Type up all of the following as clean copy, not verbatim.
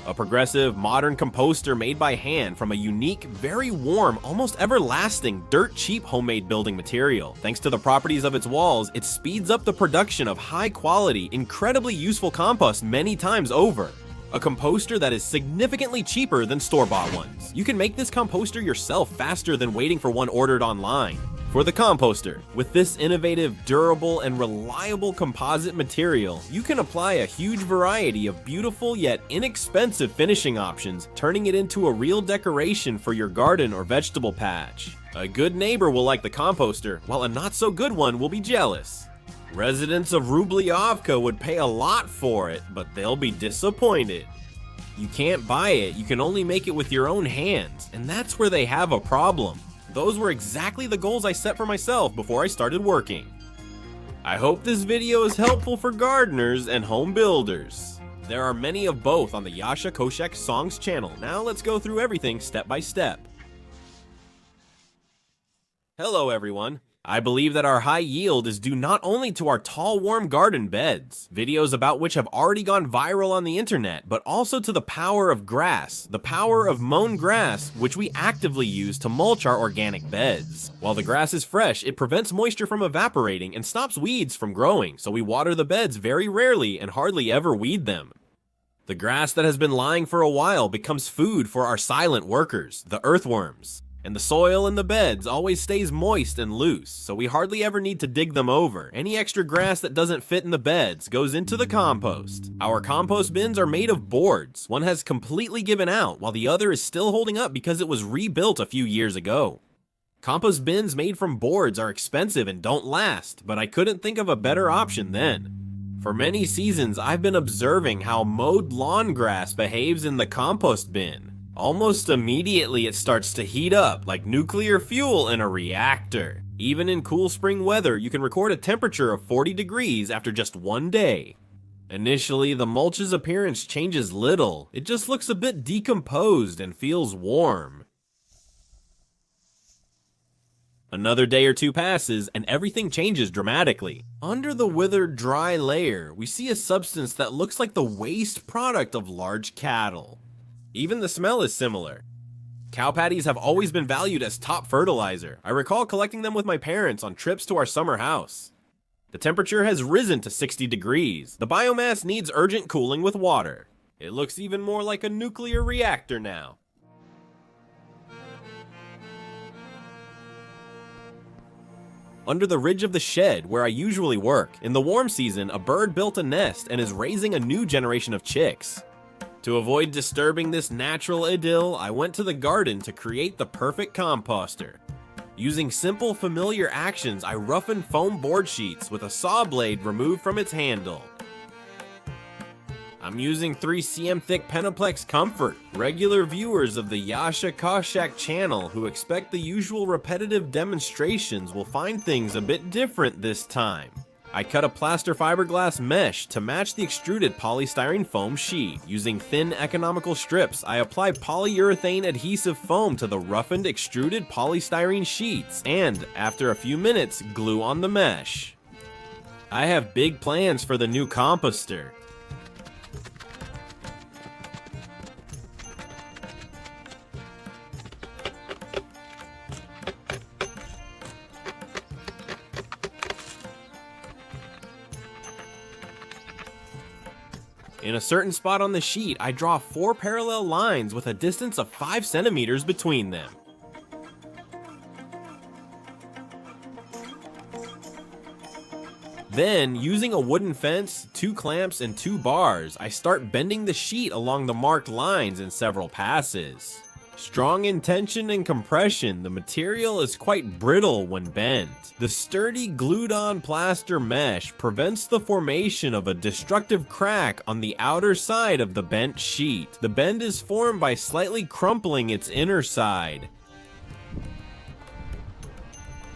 A progressive, modern composter made by hand from a unique, very warm, almost everlasting, dirt-cheap homemade building material. Thanks to the properties of its walls, it speeds up the production of high-quality, incredibly useful compost many times over. A composter that is significantly cheaper than store-bought ones. You can make this composter yourself faster than waiting for one ordered online. For the composter, with this innovative, durable, and reliable composite material, you can apply a huge variety of beautiful yet inexpensive finishing options, turning it into a real decoration for your garden or vegetable patch. A good neighbor will like the composter, while a not-so-good one will be jealous. Residents of Rubliovka would pay a lot for it, but they'll be disappointed. You can't buy it, you can only make it with your own hands, and that's where they have a problem. Those were exactly the goals I set for myself before I started working. I hope this video is helpful for gardeners and home builders. There are many of both on the Yasha Koshek Songs channel. Now let's go through everything step by step. Hello everyone. I believe that our high yield is due not only to our tall, warm garden beds, videos about which have already gone viral on the internet, but also to the power of grass, the power of mown grass, which we actively use to mulch our organic beds. While the grass is fresh, it prevents moisture from evaporating and stops weeds from growing, so we water the beds very rarely and hardly ever weed them. The grass that has been lying for a while becomes food for our silent workers, the earthworms. And the soil in the beds always stays moist and loose, so we hardly ever need to dig them over. Any extra grass that doesn't fit in the beds goes into the compost. Our compost bins are made of boards. One has completely given out, while the other is still holding up because it was rebuilt a few years ago. Compost bins made from boards are expensive and don't last, but I couldn't think of a better option then. For many seasons, I've been observing how mowed lawn grass behaves in the compost bin. Almost immediately it starts to heat up like nuclear fuel in a reactor. Even in cool spring weather, you can record a temperature of 40 degrees after just one day. Initially, the mulch's appearance changes little. It just looks a bit decomposed and feels warm. Another day or two passes and everything changes dramatically. Under the withered dry layer, we see a substance that looks like the waste product of large cattle. Even the smell is similar. Cow patties have always been valued as top fertilizer. I recall collecting them with my parents on trips to our summer house. The temperature has risen to 60 degrees. The biomass needs urgent cooling with water. It looks even more like a nuclear reactor now. Under the ridge of the shed where I usually work, in the warm season, a bird built a nest and is raising a new generation of chicks. To avoid disturbing this natural idyll, I went to the garden to create the perfect composter. Using simple, familiar actions, I roughened foam board sheets with a saw blade removed from its handle. I'm using 3 cm thick Penaplex Comfort. Regular viewers of the Yasha Koshek channel who expect the usual repetitive demonstrations will find things a bit different this time. I cut a plaster fiberglass mesh to match the extruded polystyrene foam sheet. Using thin, economical strips, I apply polyurethane adhesive foam to the roughened, extruded polystyrene sheets, and, after a few minutes, glue on the mesh. I have big plans for the new composter. In a certain spot on the sheet, I draw 4 parallel lines with a distance of 5 centimeters between them. Then, using a wooden fence, 2 clamps, and 2 bars, I start bending the sheet along the marked lines in several passes. Strong in tension and compression, the material is quite brittle when bent. The sturdy glued-on plaster mesh prevents the formation of a destructive crack on the outer side of the bent sheet. The bend is formed by slightly crumpling its inner side.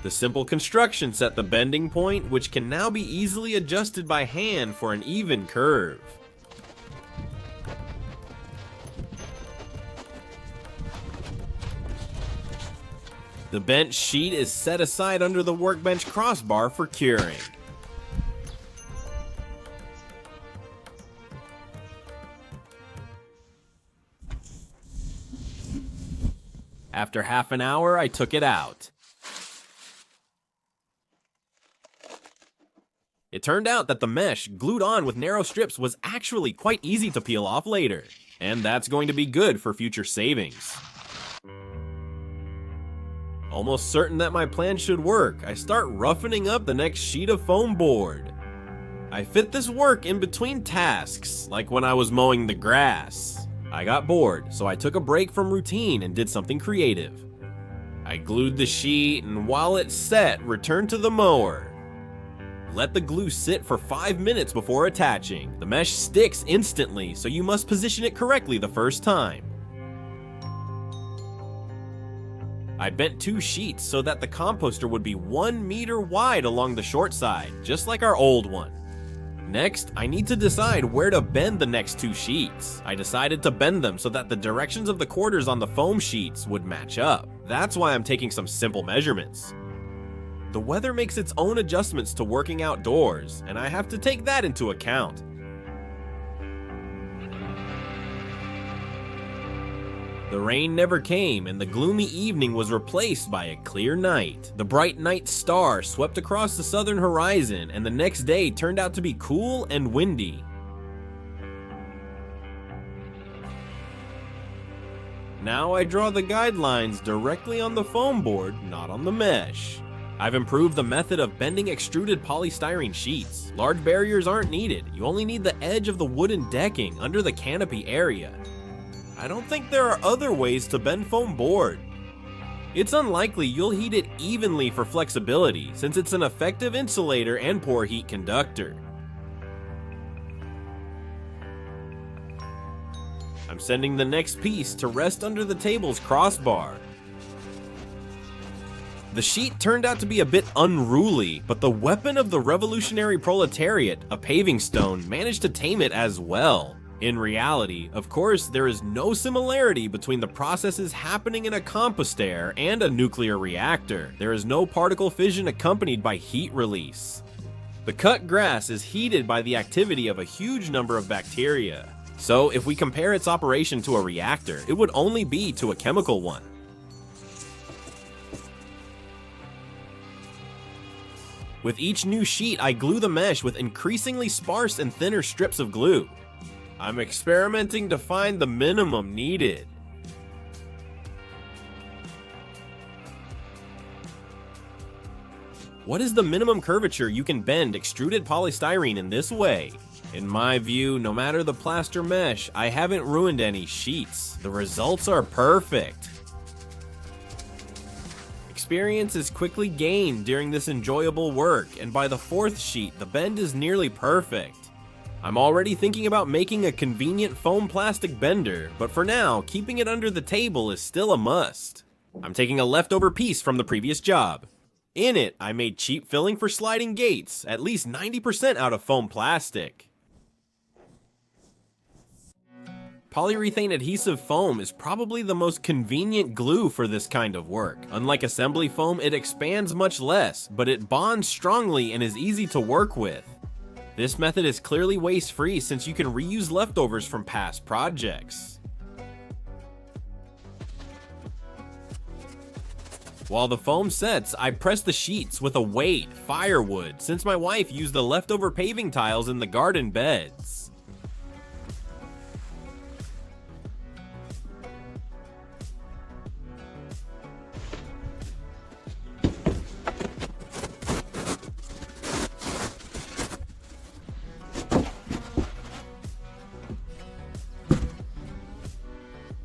The simple construction set the bending point, which can now be easily adjusted by hand for an even curve. The bent sheet is set aside under the workbench crossbar for curing. After half an hour, I took it out. It turned out that the mesh, glued on with narrow strips, was actually quite easy to peel off later. And that's going to be good for future savings. Almost certain that my plan should work, I start roughening up the next sheet of foam board. I fit this work in between tasks, like when I was mowing the grass. I got bored, so I took a break from routine and did something creative. I glued the sheet, and while it set, returned to the mower. Let the glue sit for 5 minutes before attaching. The mesh sticks instantly, so you must position it correctly the first time. I bent 2 sheets so that the composter would be 1 meter wide along the short side, just like our old one. Next, I need to decide where to bend the next 2 sheets. I decided to bend them so that the directions of the quarters on the foam sheets would match up. That's why I'm taking some simple measurements. The weather makes its own adjustments to working outdoors, and I have to take that into account. The rain never came, and the gloomy evening was replaced by a clear night. The bright night star swept across the southern horizon, and the next day turned out to be cool and windy. Now I draw the guidelines directly on the foam board, not on the mesh. I've improved the method of bending extruded polystyrene sheets. Large barriers aren't needed. You only need the edge of the wooden decking under the canopy area. I don't think there are other ways to bend foam board. It's unlikely you'll heat it evenly for flexibility, since it's an effective insulator and poor heat conductor. I'm sending the next piece to rest under the table's crossbar. The sheet turned out to be a bit unruly, but the weapon of the revolutionary proletariat, a paving stone, managed to tame it as well. In reality, of course, there is no similarity between the processes happening in a composter and a nuclear reactor. There is no particle fission accompanied by heat release. The cut grass is heated by the activity of a huge number of bacteria. So if we compare its operation to a reactor, it would only be to a chemical one. With each new sheet, I glue the mesh with increasingly sparse and thinner strips of glue. I'm experimenting to find the minimum needed. What is the minimum curvature you can bend extruded polystyrene in this way? In my view, no matter the plaster mesh, I haven't ruined any sheets. The results are perfect. Experience is quickly gained during this enjoyable work, and by the 4th sheet, the bend is nearly perfect. I'm already thinking about making a convenient foam plastic bender, but for now, keeping it under the table is still a must. I'm taking a leftover piece from the previous job. In it, I made cheap filling for sliding gates, at least 90% out of foam plastic. Polyurethane adhesive foam is probably the most convenient glue for this kind of work. Unlike assembly foam, it expands much less, but it bonds strongly and is easy to work with. This method is clearly waste-free since you can reuse leftovers from past projects. While the foam sets, I press the sheets with a weight, firewood, since my wife used the leftover paving tiles in the garden beds.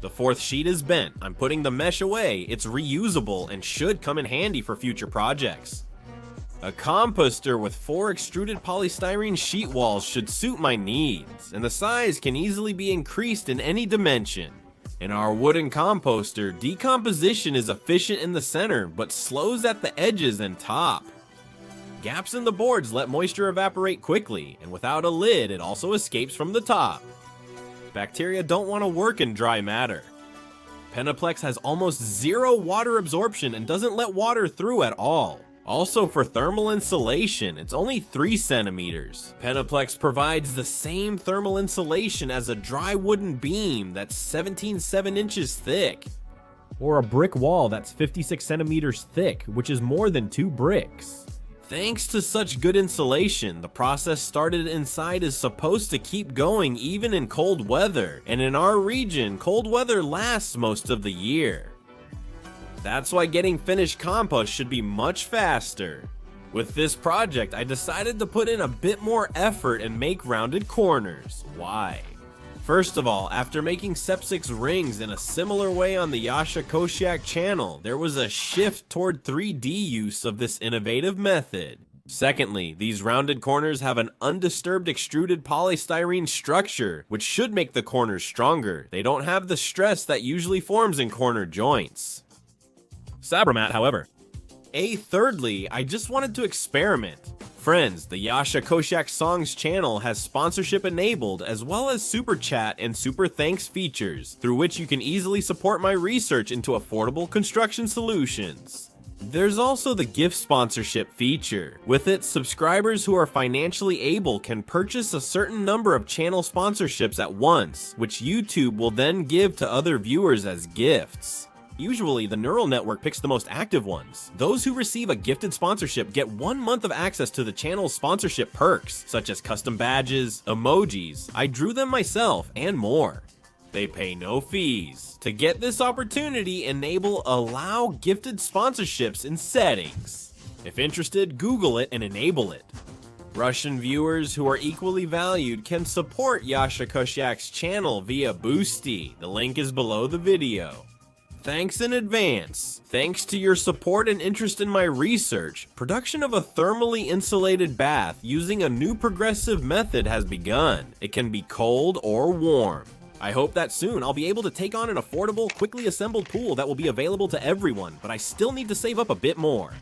The 4th sheet is bent. I'm putting the mesh away. It's reusable and should come in handy for future projects. A composter with 4 extruded polystyrene sheet walls should suit my needs, and the size can easily be increased in any dimension. In our wooden composter, decomposition is efficient in the center, but slows at the edges and top. Gaps in the boards let moisture evaporate quickly, and without a lid, it also escapes from the top. Bacteria don't want to work in dry matter. Penaplex has almost zero water absorption and doesn't let water through at all. Also, for thermal insulation, it's only 3 centimeters. Penaplex provides the same thermal insulation as a dry wooden beam that's 17.7 inches thick. or a brick wall that's 56 centimeters thick, which is more than 2 bricks. Thanks to such good insulation, the process started inside is supposed to keep going even in cold weather, and in our region, cold weather lasts most of the year. That's why getting finished compost should be much faster. With this project, I decided to put in a bit more effort and make rounded corners. Why? First of all, after making Sepsic's rings in a similar way on the Yasha Kosyak channel, there was a shift toward 3D use of this innovative method. Secondly, these rounded corners have an undisturbed extruded polystyrene structure, which should make the corners stronger. They don't have the stress that usually forms in corner joints. Sabramat, however. Thirdly, I just wanted to experiment. Friends, the Yasha Kosyak Songs channel has sponsorship enabled as well as super chat and super thanks features, through which you can easily support my research into affordable construction solutions. There's also the gift sponsorship feature. With it, subscribers who are financially able can purchase a certain number of channel sponsorships at once, which YouTube will then give to other viewers as gifts. Usually, the neural network picks the most active ones. Those who receive a gifted sponsorship get 1 month of access to the channel's sponsorship perks, such as custom badges, emojis, I drew them myself, and more. They pay no fees. To get this opportunity, enable Allow Gifted Sponsorships in Settings. If interested, Google it and enable it. Russian viewers who are equally valued can support Yasha Kosyak's channel via Boosty. The link is below the video. Thanks in advance. Thanks to your support and interest in my research, production of a thermally insulated bath using a new progressive method has begun. It can be cold or warm. I hope that soon I'll be able to take on an affordable, quickly assembled pool that will be available to everyone, but I still need to save up a bit more.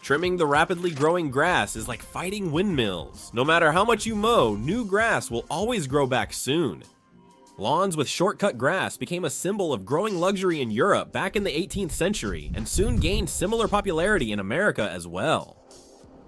Trimming the rapidly growing grass is like fighting windmills. No matter how much you mow, new grass will always grow back soon. Lawns with shortcut grass became a symbol of growing luxury in Europe back in the 18th century, and soon gained similar popularity in America as well.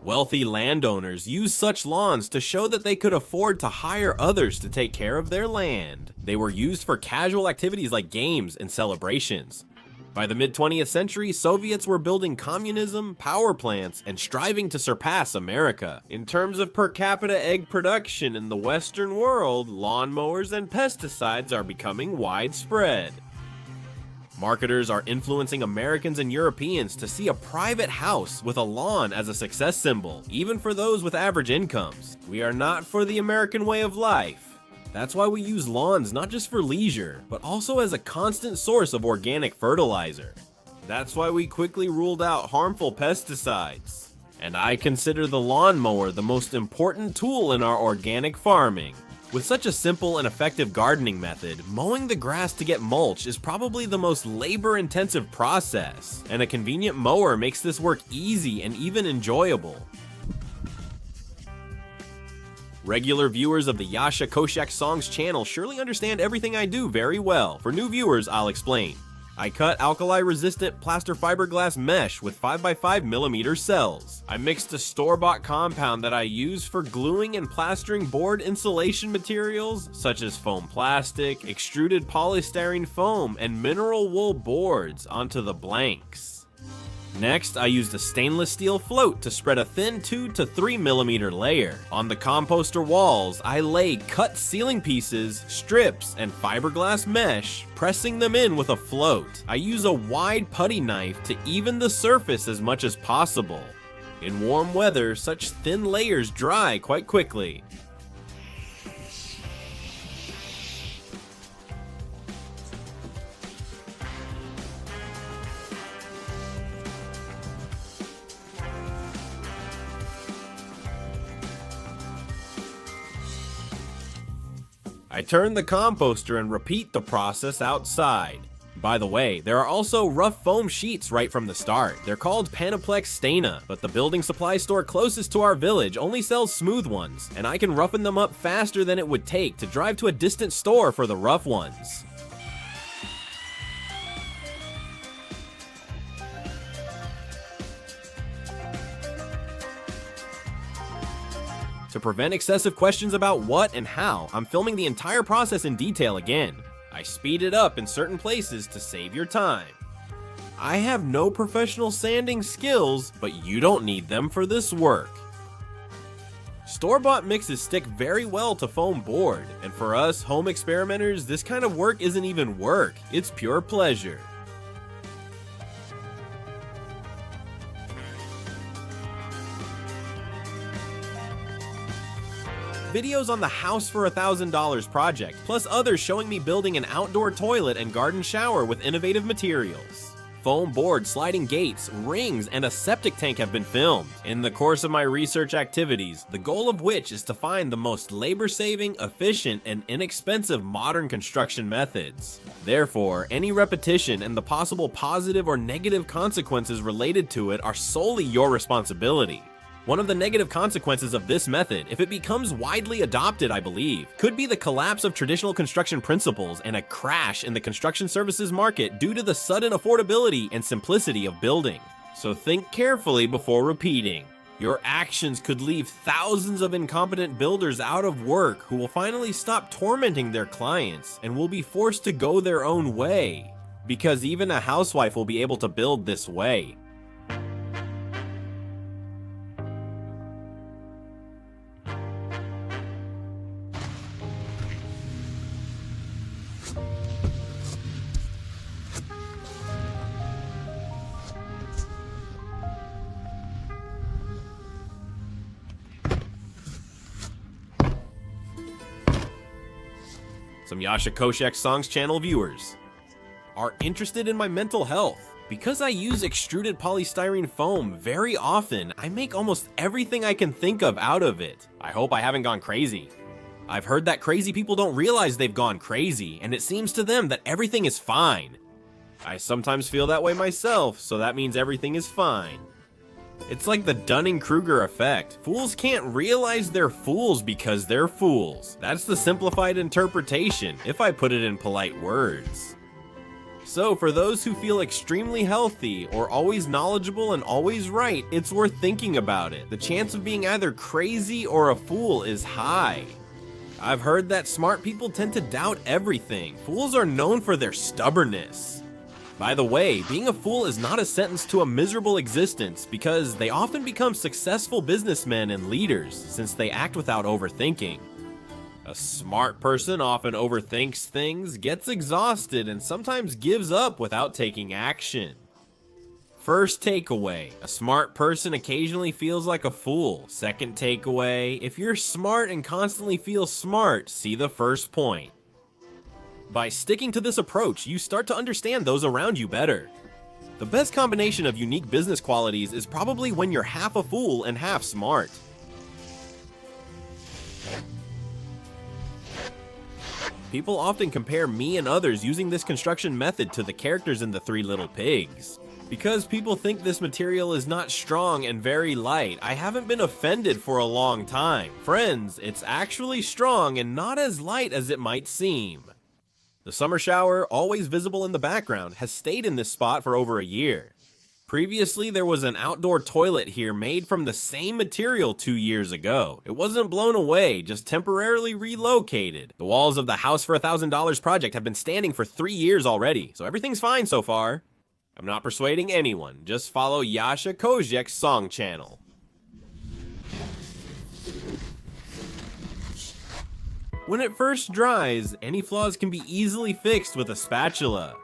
Wealthy landowners used such lawns to show that they could afford to hire others to take care of their land. They were used for casual activities like games and celebrations. By the mid-20th century, Soviets were building communism, power plants, and striving to surpass America. In terms of per capita egg production in the Western world, lawnmowers and pesticides are becoming widespread. Marketers are influencing Americans and Europeans to see a private house with a lawn as a success symbol, even for those with average incomes. We are not for the American way of life. That's why we use lawns not just for leisure, but also as a constant source of organic fertilizer. That's why we quickly ruled out harmful pesticides. And I consider the lawnmower the most important tool in our organic farming. With such a simple and effective gardening method, mowing the grass to get mulch is probably the most labor-intensive process, and a convenient mower makes this work easy and even enjoyable. Regular viewers of the Yasha Kosyak Songs channel surely understand everything I do very well. For new viewers, I'll explain. I cut alkali-resistant plaster fiberglass mesh with 5x5mm cells. I mixed a store-bought compound that I use for gluing and plastering board insulation materials, such as foam plastic, extruded polystyrene foam, and mineral wool boards onto the blanks. Next, I used a stainless steel float to spread a thin 2 to 3mm layer. On the composter walls, I laid cut ceiling pieces, strips, and fiberglass mesh, pressing them in with a float. I use a wide putty knife to even the surface as much as possible. In warm weather, such thin layers dry quite quickly. I turn the composter and repeat the process outside. By the way, there are also rough foam sheets right from the start. They're called Panoplex Stana, but the building supply store closest to our village only sells smooth ones, and I can roughen them up faster than it would take to drive to a distant store for the rough ones. To prevent excessive questions about what and how, I'm filming the entire process in detail again. I speed it up in certain places to save your time. I have no professional sanding skills, but you don't need them for this work. Store-bought mixes stick very well to foam board, and for us home experimenters, this kind of work isn't even work, it's pure pleasure. Videos on the House for $1,000 project, plus others showing me building an outdoor toilet and garden shower with innovative materials. Foam board, sliding gates, rings, and a septic tank have been filmed. In the course of my research activities, the goal of which is to find the most labor-saving, efficient, and inexpensive modern construction methods. Therefore, any repetition and the possible positive or negative consequences related to it are solely your responsibility. One of the negative consequences of this method, if it becomes widely adopted, I believe, could be the collapse of traditional construction principles and a crash in the construction services market due to the sudden affordability and simplicity of building. So think carefully before repeating. Your actions could leave thousands of incompetent builders out of work who will finally stop tormenting their clients and will be forced to go their own way. Because even a housewife will be able to build this way. Some Yasha Koshek Songs channel viewers are interested in my mental health. Because I use extruded polystyrene foam very often, I make almost everything I can think of out of it. I hope I haven't gone crazy. I've heard that crazy people don't realize they've gone crazy, and it seems to them that everything is fine. I sometimes feel that way myself, so that means everything is fine. It's like the Dunning-Kruger effect. Fools can't realize they're fools because they're fools. That's the simplified interpretation, if I put it in polite words. So for those who feel extremely healthy, or always knowledgeable and always right, it's worth thinking about it. The chance of being either crazy or a fool is high. I've heard that smart people tend to doubt everything. Fools are known for their stubbornness. By the way, being a fool is not a sentence to a miserable existence because they often become successful businessmen and leaders since they act without overthinking. A smart person often overthinks things, gets exhausted, and sometimes gives up without taking action. First takeaway, a smart person occasionally feels like a fool. Second takeaway, if you're smart and constantly feel smart, see the first point. By sticking to this approach, you start to understand those around you better. The best combination of unique business qualities is probably when you're half a fool and half smart. People often compare me and others using this construction method to the characters in The Three Little Pigs. Because people think this material is not strong and very light, I haven't been offended for a long time. Friends, it's actually strong and not as light as it might seem. The summer shower, always visible in the background, has stayed in this spot for over a year. Previously, there was an outdoor toilet here made from the same material 2 years ago. It wasn't blown away, just temporarily relocated. The walls of the House for $1,000 project have been standing for 3 years already, so everything's fine so far. I'm not persuading anyone, just follow Yasha Koshek's song channel. When it first dries, any flaws can be easily fixed with a spatula.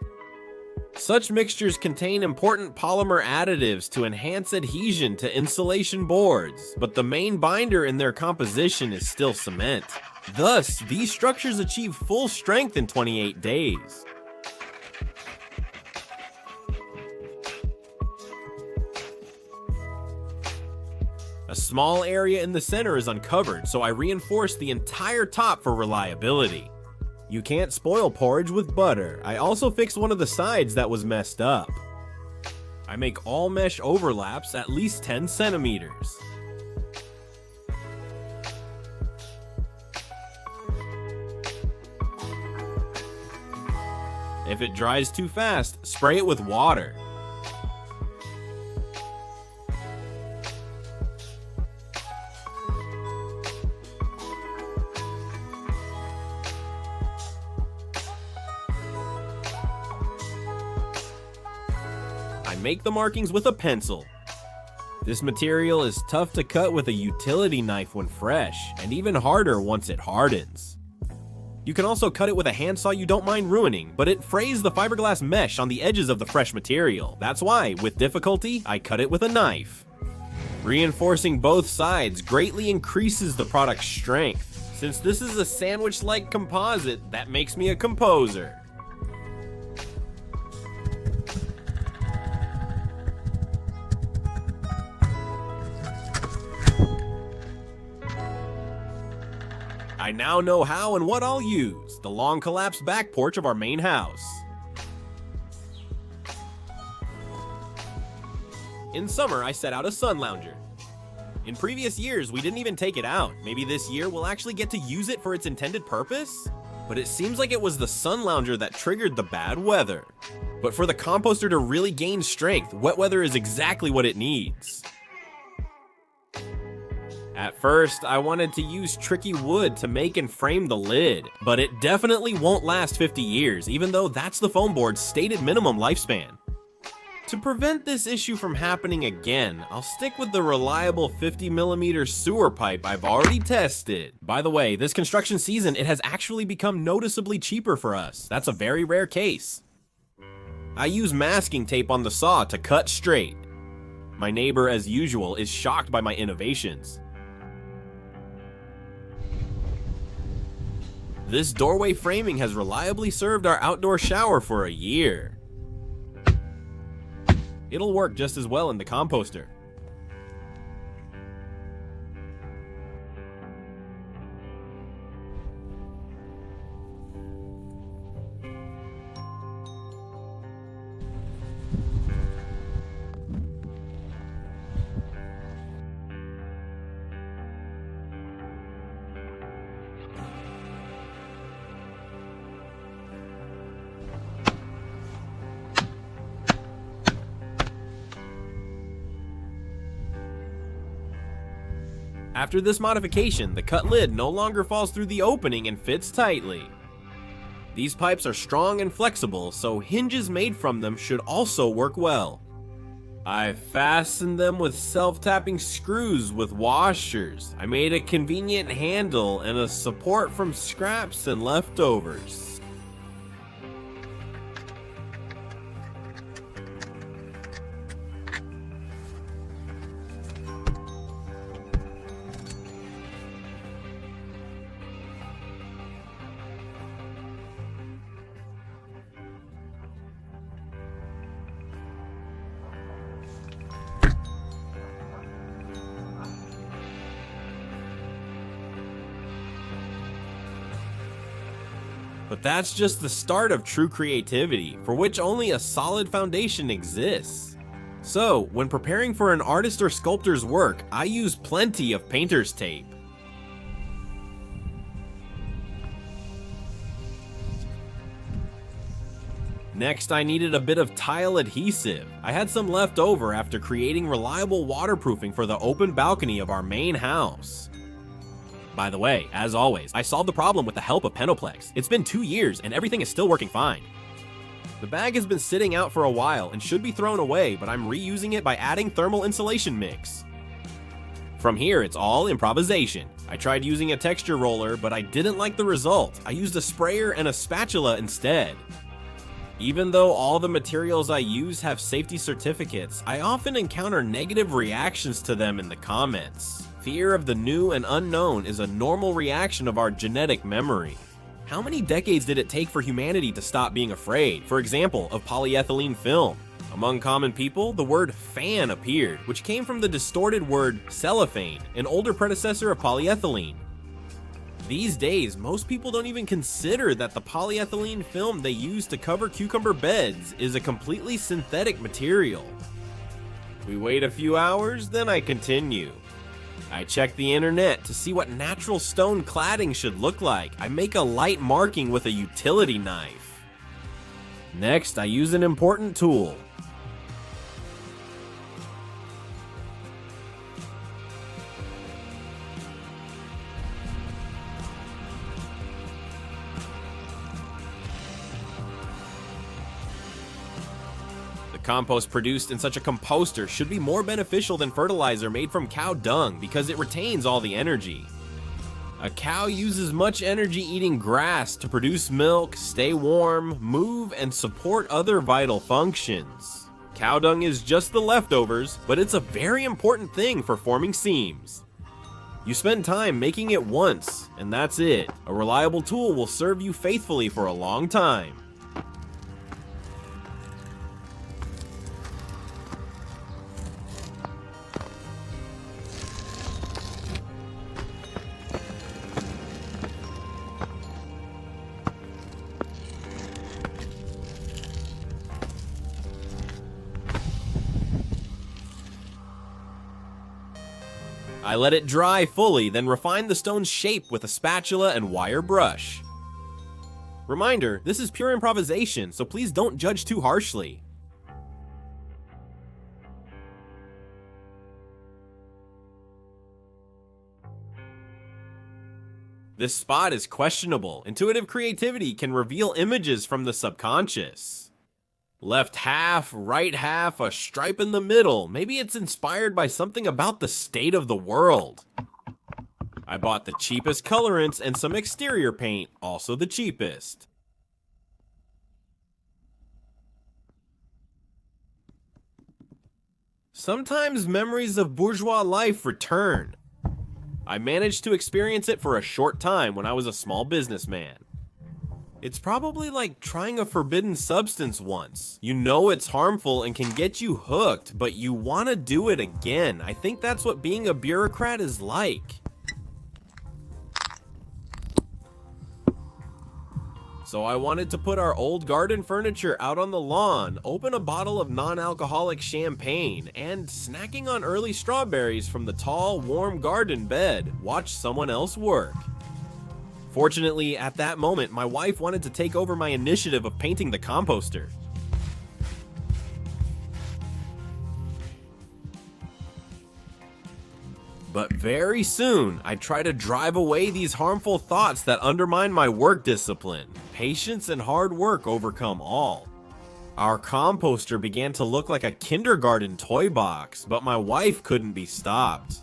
Such mixtures contain important polymer additives to enhance adhesion to insulation boards, but the main binder in their composition is still cement. Thus, these structures achieve full strength in 28 days. A small area in the center is uncovered, so I reinforced the entire top for reliability. You can't spoil porridge with butter. I also fixed one of the sides that was messed up. I make all mesh overlaps at least 10 centimeters. If it dries too fast, spray it with water. I make the markings with a pencil. This material is tough to cut with a utility knife when fresh, and even harder once it hardens. You can also cut it with a handsaw you don't mind ruining, but it frays the fiberglass mesh on the edges of the fresh material. That's why, with difficulty, I cut it with a knife. Reinforcing both sides greatly increases the product's strength. Since this is a sandwich-like composite, that makes me a composer. I now know how and what I'll use, the long collapsed back porch of our main house. In summer, I set out a sun lounger. In previous years, we didn't even take it out. Maybe this year we'll actually get to use it for its intended purpose? But it seems like it was the sun lounger that triggered the bad weather. But for the composter to really gain strength, wet weather is exactly what it needs. At first, I wanted to use tricky wood to make and frame the lid, but it definitely won't last 50 years, even though that's the foam board's stated minimum lifespan. To prevent this issue from happening again, I'll stick with the reliable 50mm sewer pipe I've already tested. By the way, this construction season, it has actually become noticeably cheaper for us. That's a very rare case. I use masking tape on the saw to cut straight. My neighbor, as usual, is shocked by my innovations. This doorway framing has reliably served our outdoor shower for a year. It'll work just as well in the composter. After this modification, the cut lid no longer falls through the opening and fits tightly. These pipes are strong and flexible, so hinges made from them should also work well. I fastened them with self-tapping screws with washers. I made a convenient handle and a support from scraps and leftovers. But that's just the start of true creativity, for which only a solid foundation exists. So, when preparing for an artist or sculptor's work, I use plenty of painter's tape. Next, I needed a bit of tile adhesive. I had some left over after creating reliable waterproofing for the open balcony of our main house. By the way, as always, I solved the problem with the help of Penoplex. It's been 2 years and everything is still working fine. The bag has been sitting out for a while and should be thrown away, but I'm reusing it by adding thermal insulation mix. From here, it's all improvisation. I tried using a texture roller, but I didn't like the result. I used a sprayer and a spatula instead. Even though all the materials I use have safety certificates, I often encounter negative reactions to them in the comments. Fear of the new and unknown is a normal reaction of our genetic memory. How many decades did it take for humanity to stop being afraid, for example, of polyethylene film? Among common people, the word fan appeared, which came from the distorted word cellophane, an older predecessor of polyethylene. These days, most people don't even consider that the polyethylene film they use to cover cucumber beds is a completely synthetic material. We wait a few hours, then I continue. I check the internet to see what natural stone cladding should look like. I make a light marking with a utility knife. Next, I use an important tool. The compost produced in such a composter should be more beneficial than fertilizer made from cow dung because it retains all the energy. A cow uses much energy eating grass to produce milk, stay warm, move, and support other vital functions. Cow dung is just the leftovers, but it's a very important thing for forming seams. You spend time making it once, and that's it. A reliable tool will serve you faithfully for a long time. I let it dry fully, then refine the stone's shape with a spatula and wire brush. Reminder, this is pure improvisation, so please don't judge too harshly. This spot is questionable. Intuitive creativity can reveal images from the subconscious. Left half, right half, a stripe in the middle. Maybe it's inspired by something about the state of the world. I bought the cheapest colorants and some exterior paint, also the cheapest. Sometimes memories of bourgeois life return. I managed to experience it for a short time when I was a small businessman. It's probably like trying a forbidden substance once. You know it's harmful and can get you hooked, but you want to do it again. I think that's what being a bureaucrat is like. So I wanted to put our old garden furniture out on the lawn, open a bottle of non-alcoholic champagne, and snacking on early strawberries from the tall, warm garden bed, watch someone else work. Fortunately, at that moment, my wife wanted to take over my initiative of painting the composter. But very soon, I try to drive away these harmful thoughts that undermine my work discipline. Patience and hard work overcome all. Our composter began to look like a kindergarten toy box, but my wife couldn't be stopped.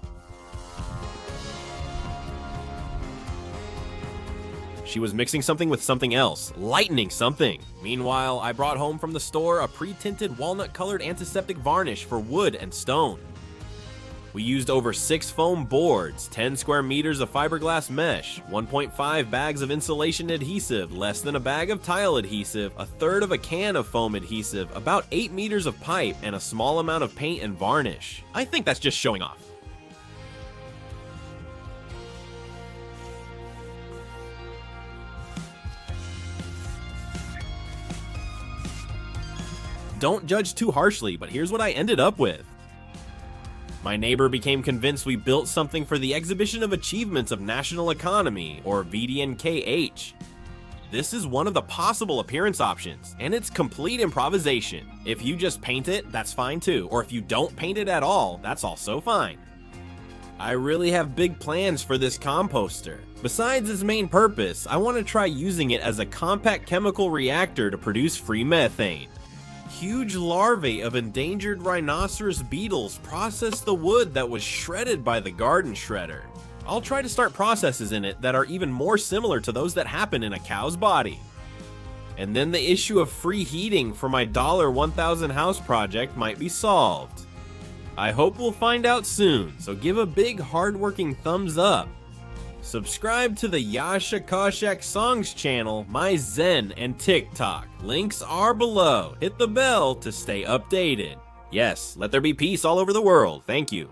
She was mixing something with something else, lightening something. Meanwhile, I brought home from the store a pre-tinted walnut-colored antiseptic varnish for wood and stone. We used over 6 foam boards, 10 square meters of fiberglass mesh, 1.5 bags of insulation adhesive, less than a bag of tile adhesive, a third of a can of foam adhesive, about 8 meters of pipe, and a small amount of paint and varnish. I think that's just showing off. Don't judge too harshly, but here's what I ended up with. My neighbor became convinced we built something for the Exhibition of Achievements of National Economy, or VDNKH. This is one of the possible appearance options, and it's complete improvisation. If you just paint it, that's fine too, or if you don't paint it at all, that's also fine. I really have big plans for this composter. Besides its main purpose, I want to try using it as a compact chemical reactor to produce free methane. Huge larvae of endangered rhinoceros beetles process the wood that was shredded by the garden shredder. I'll try to start processes in it that are even more similar to those that happen in a cow's body. And then the issue of free heating for my $1,000 house project might be solved. I hope we'll find out soon, so give a big hardworking thumbs up. Subscribe to the Yasha Koshak Songs channel, my Zen, and TikTok. Links are below. Hit the bell to stay updated. Yes, let there be peace all over the world. Thank you.